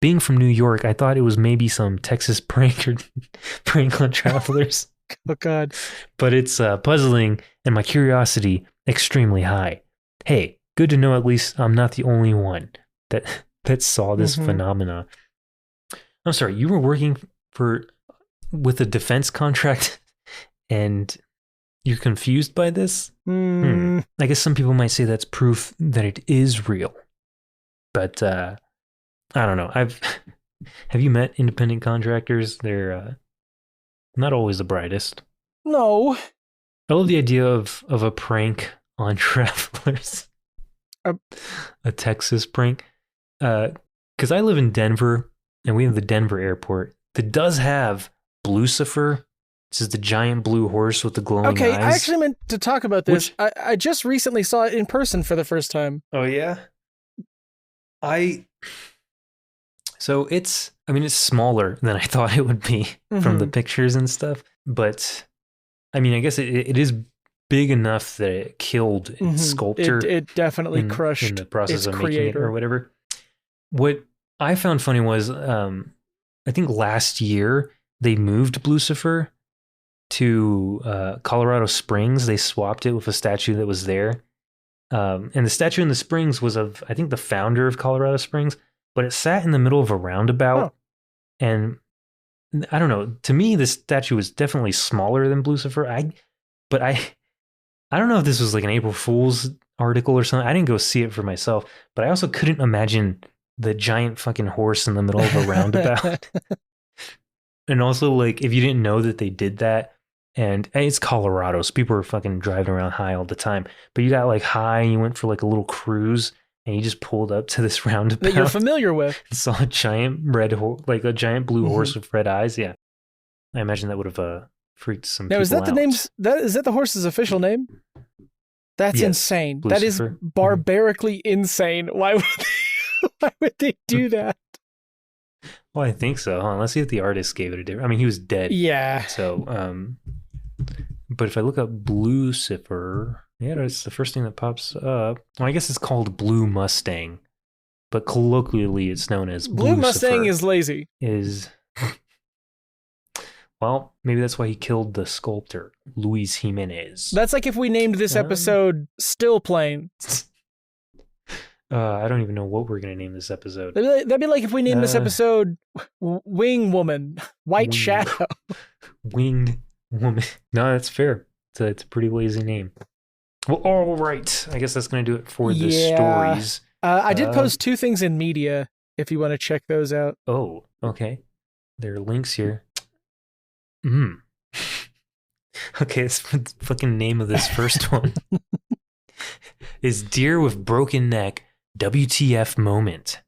Being from New York, I thought it was maybe some Texas prank or prank on travelers. Oh, God. But it's puzzling and my curiosity extremely high. Hey, good to know at least I'm not the only one that saw this phenomena. I'm sorry, you were working with a defense contract and you're confused by this? I guess some people might say that's proof that it is real. But I don't know. Have you met independent contractors? They're not always the brightest. No. I love the idea of a prank on travelers. A Texas prank. Because I live in Denver, and we have the Denver airport that does have Blucifer. This is the giant blue horse with the glowing eyes. Okay, I actually meant to talk about this. I just recently saw it in person for the first time. Oh, yeah? So it's smaller than I thought it would be from the pictures and stuff. But, I mean, I guess it is big enough that it killed its sculptor. It definitely crushed in the process of creator. making it or whatever. What I found funny was, I think last year they moved Blucifer to Colorado Springs. They swapped it with a statue that was there. And the statue in the Springs was of, I think, the founder of Colorado Springs, but it sat in the middle of a roundabout. Oh. And I don't know, to me, this statue was definitely smaller than Blucifer. But I don't know if this was like an April Fool's article or something. I didn't go see it for myself, but I also couldn't imagine the giant fucking horse in the middle of a roundabout. And also, like, if you didn't know that they did that, and it's Colorado, so people are fucking driving around high all the time. But you got like high, and you went for like a little cruise, and you just pulled up to this roundabout that you're familiar with. And saw a giant a giant blue horse with red eyes. Yeah, I imagine that would have freaked some people out. Now, is that the name's? Is that the horse's official name? That's insane. Blucifer. That is barbarically insane. Why would they do that? Well, I think so. Hold on, let's see if the artist gave it a different. I mean, he was dead. Yeah. So, but if I look up Blucifer, yeah, that's the first thing that pops up. Well, I guess it's called Blue Mustang, but colloquially it's known as Blue Blucifer. Mustang is lazy. Well, maybe that's why he killed the sculptor, Luis Jimenez. That's like if we named this episode Still Plane. I don't even know what we're going to name this episode. That'd be like if we named this episode Wing Woman, White Shadow. Winged Woman. No, that's fair. It's a pretty lazy name. Well, all right. I guess that's going to do it for the stories. I did post 2 things in media if you want to check those out. Oh, okay. There are links here. Okay, it's the fucking name of this first one. Is Deer with Broken Neck, WTF Moment.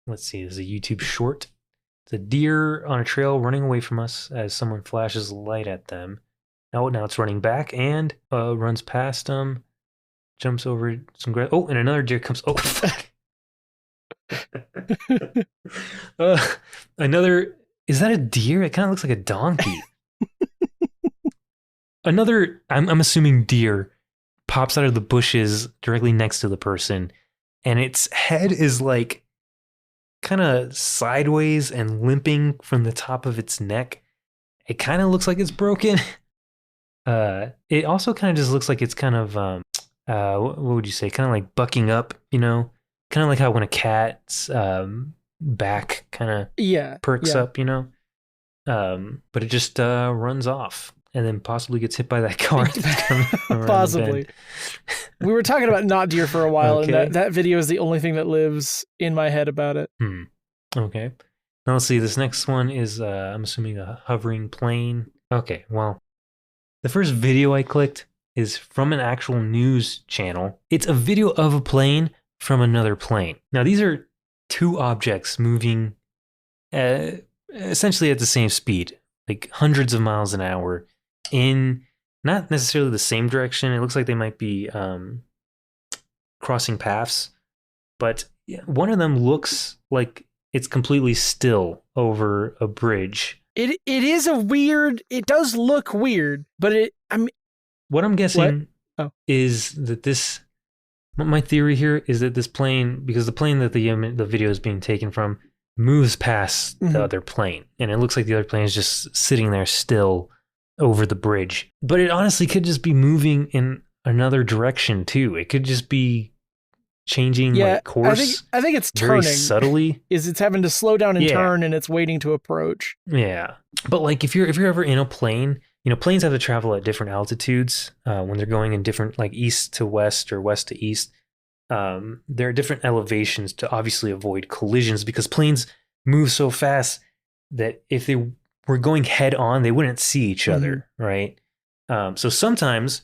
Let's see, this is a YouTube short. It's a deer on a trail running away from us as someone flashes light at them. Now it's running back and runs past them, jumps over some grass. Oh, and another deer comes. Oh, fuck. Another. Is that a deer? It kind of looks like a donkey. Another, I'm assuming deer, pops out of the bushes directly next to the person, and its head is like kind of sideways and limping from the top of its neck. It kind of looks like it's broken. It also kind of just looks like it's kind of, what would you say? Kind of like bucking up, you know? Kind of like how when a cat's back kind of perks up, you know? But it just runs off and then possibly gets hit by that car. Possibly. We were talking about not deer for a while, and that video is the only thing that lives in my head about it. Okay. Now let's see. This next one is, I'm assuming, a hovering plane. Okay, well, the first video I clicked is from an actual news channel. It's a video of a plane from another plane. Now, these are 2 objects moving essentially at the same speed, like hundreds of miles an hour, in not necessarily the same direction. It looks like they might be crossing paths, but one of them looks like it's completely still over a bridge. It is it does look weird, but what I'm guessing is that this My theory here is that this plane, because the plane that the video is being taken from moves past the other plane, and it looks like the other plane is just sitting there still over the bridge. But it honestly could just be moving in another direction too. It could just be changing like course. I think it's very turning subtly. It's having to slow down and turn, and it's waiting to approach. Yeah, but like if you're ever in a plane, planes have to travel at different altitudes when they're going in different, like east to west or west to east. There are different elevations to obviously avoid collisions, because planes move so fast that if they were going head on, they wouldn't see each other, right? So sometimes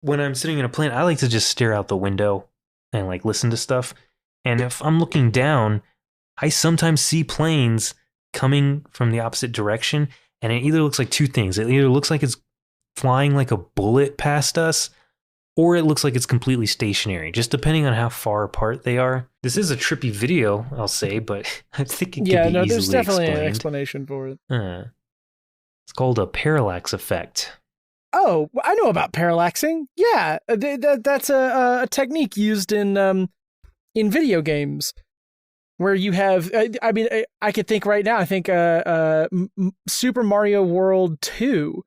when I'm sitting in a plane, I like to just stare out the window and like listen to stuff. And if I'm looking down, I sometimes see planes coming from the opposite direction. And it either looks like two things. It either looks like it's flying like a bullet past us, or it looks like it's completely stationary, just depending on how far apart they are. This is a trippy video, I'll say, but I think it can be easily explained. There's definitely an explanation for it. It's called a parallax effect. Oh, I know about parallaxing. Yeah, that's a technique used in video games, where you have. I could think right now. I think Super Mario World 2.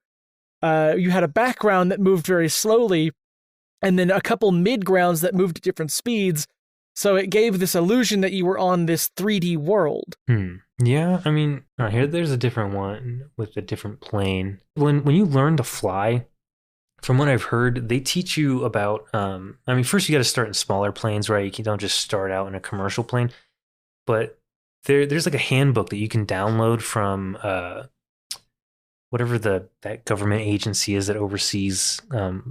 You had a background that moved very slowly, and then a couple mid-grounds that moved at different speeds. So it gave this illusion that you were on this 3D world. Yeah, I mean, there's a different one with a different plane. When you learn to fly, from what I've heard, they teach you about, first you got to start in smaller planes, right? You don't just start out in a commercial plane. But there's like a handbook that you can download from whatever that government agency is that oversees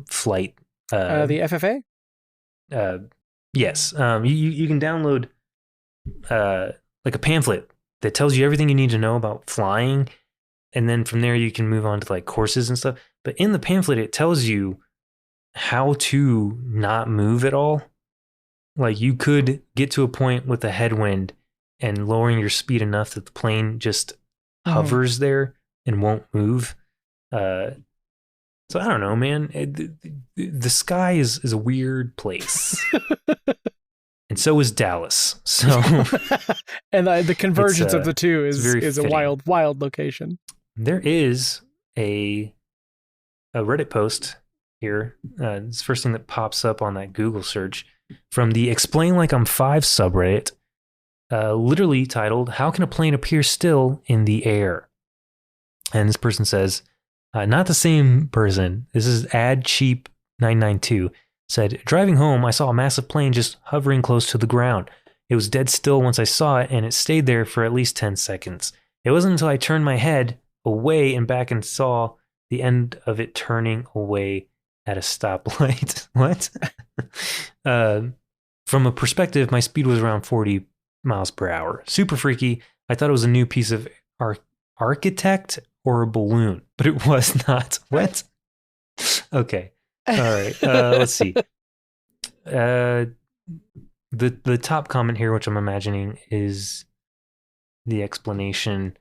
flight. The FFA? Yes. You can download like a pamphlet that tells you everything you need to know about flying, and then from there you can move on to like courses and stuff. But in the pamphlet, it tells you how to not move at all. Like you could get to a point with a headwind and lowering your speed enough that the plane just hovers there and won't move. So I don't know, man. The sky is a weird place. And so is Dallas. So, and the convergence of the two is a wild location. There is a Reddit post here. It's the first thing that pops up on that Google search from the Explain Like I'm 5 subreddit, literally titled, "How can a plane appear still in the air?" And this person says, not the same person. This is AdCheap992. Said, driving home, I saw a massive plane just hovering close to the ground. It was dead still once I saw it, and it stayed there for at least 10 seconds. It wasn't until I turned my head away and back and saw the end of it turning away at a stoplight. What? From a perspective, my speed was around 40 miles per hour. Super freaky. I thought it was a new piece of architect or a balloon, but it was not. What? Okay. All right. Let's see. The top comment here, which I'm imagining is the explanation.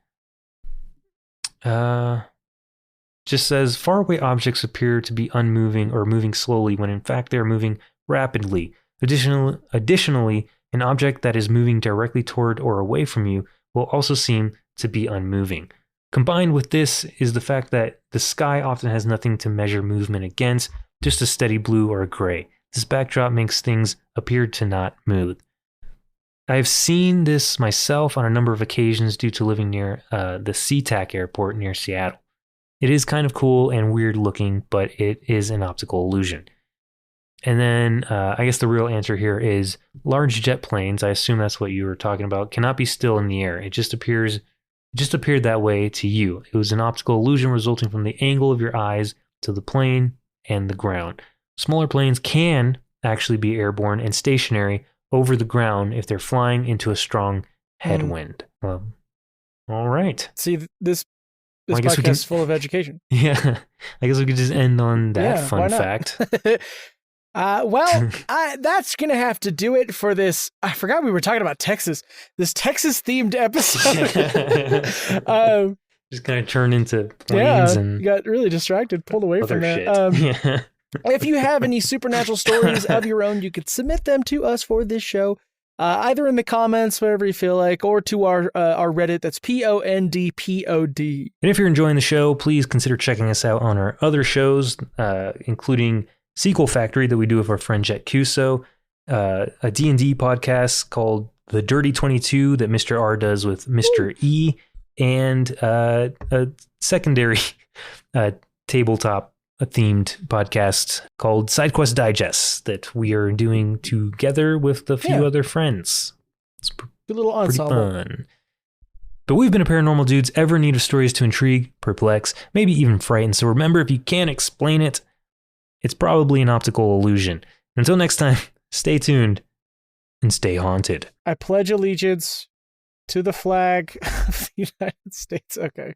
Just says faraway objects appear to be unmoving or moving slowly when in fact they are moving rapidly. Additionally, an object that is moving directly toward or away from you will also seem to be unmoving. Combined with this is the fact that the sky often has nothing to measure movement against, just a steady blue or a gray. This backdrop makes things appear to not move. I've seen this myself on a number of occasions due to living near the SeaTac airport near Seattle. It is kind of cool and weird looking, but it is an optical illusion. And then I guess the real answer here is large jet planes, I assume that's what you were talking about, cannot be still in the air. It just appeared that way to you. It was an optical illusion resulting from the angle of your eyes to the plane and the ground. Smaller planes can actually be airborne and stationary over the ground if they're flying into a strong headwind. All right. See, this podcast is full of education. Yeah. I guess we could just end on that fun fact. That's going to have to do it for this. I forgot we were talking about Texas. This Texas-themed episode. Just kind of turned into planes and got really distracted, pulled away from that. Yeah. If you have any supernatural stories of your own, you could submit them to us for this show, either in the comments, whatever you feel like, or to our Reddit. That's PONDPOD. And if you're enjoying the show, please consider checking us out on our other shows, including Sequel Factory that we do with our friend Jet Cuso, a D&D podcast called The Dirty 22 that Mr. R does with Mr. E, and a secondary tabletop themed podcast called SideQuest Digest that we are doing together with a few other friends. It's a little pretty ensemble. fun. But we've been a Paranormal Dudes, ever in need of stories to intrigue, perplex, maybe even frighten. So remember, if you can't explain it, it's probably an optical illusion. Until next time, stay tuned and stay haunted. I pledge allegiance to the flag of the United States. Okay.